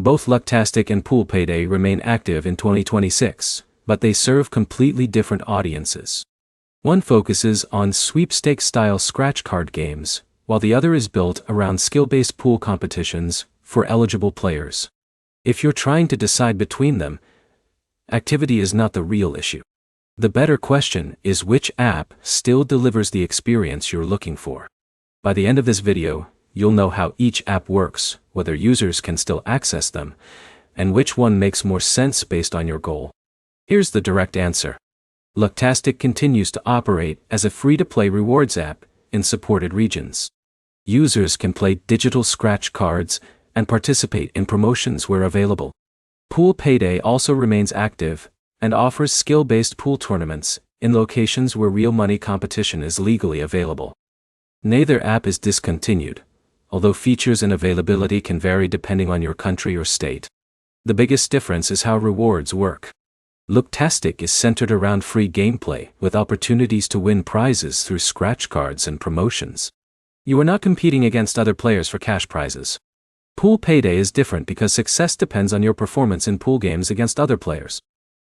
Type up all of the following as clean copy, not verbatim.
Both Lucktastic and Payday remain active in 2026, but they serve completely different audiences. One focuses on sweepstakes-style scratch card games, while the other is built around skill-based pool competitions for eligible players. If you're trying to decide between them, activity is not the real issue. The better question is which app still delivers the experience you're looking for. By the end of this video, you'll know how each app works, whether users can still access them, and which one makes more sense based on your goal. Here's the direct answer. Lucktastic continues to operate as a free-to-play rewards app in supported regions. Users can play digital scratch cards and participate in promotions where available. Payday also remains active and offers skill-based pool tournaments in locations where real money competition is legally available. Neither app is discontinued, although features and availability can vary depending on your country or state. The biggest difference is how rewards work. Lucktastic is centered around free gameplay with opportunities to win prizes through scratch cards and promotions. You are not competing against other players for cash prizes. Payday is different because success depends on your performance in pool games against other players.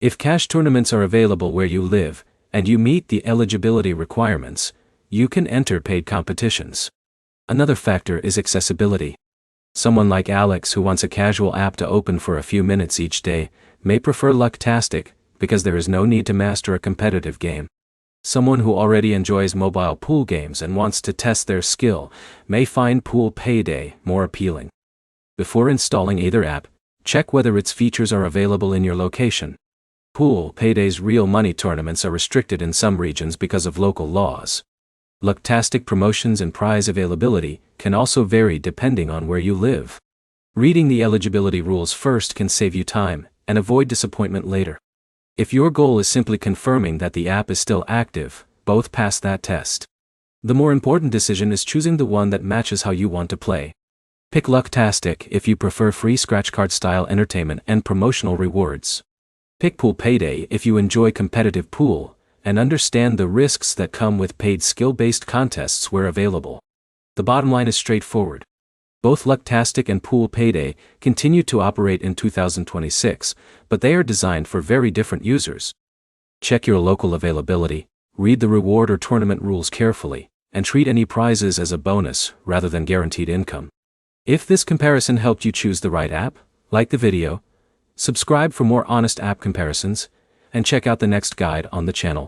If cash tournaments are available where you live, and you meet the eligibility requirements, you can enter paid competitions. Another factor is accessibility. Someone like Alex who wants a casual app to open for a few minutes each day may prefer Lucktastic because there is no need to master a competitive game. Someone who already enjoys mobile pool games and wants to test their skill may find Payday more appealing. Before installing either app, check whether its features are available in your location. Payday's real money tournaments are restricted in some regions because of local laws. Lucktastic promotions and prize availability can also vary depending on where you live. Reading the eligibility rules first can save you time and avoid disappointment later. If your goal is simply confirming that the app is still active, both pass that test. The more important decision is choosing the one that matches how you want to play. Pick Lucktastic if you prefer free scratch card style entertainment and promotional rewards. Pick Payday if you enjoy competitive pool and understand the risks that come with paid skill-based contests where available. The bottom line is straightforward. Both Lucktastic and Payday continue to operate in 2026, but they are designed for very different users. Check your local availability, read the reward or tournament rules carefully, and treat any prizes as a bonus rather than guaranteed income. If this comparison helped you choose the right app, like the video, subscribe for more honest app comparisons, and check out the next guide on the channel.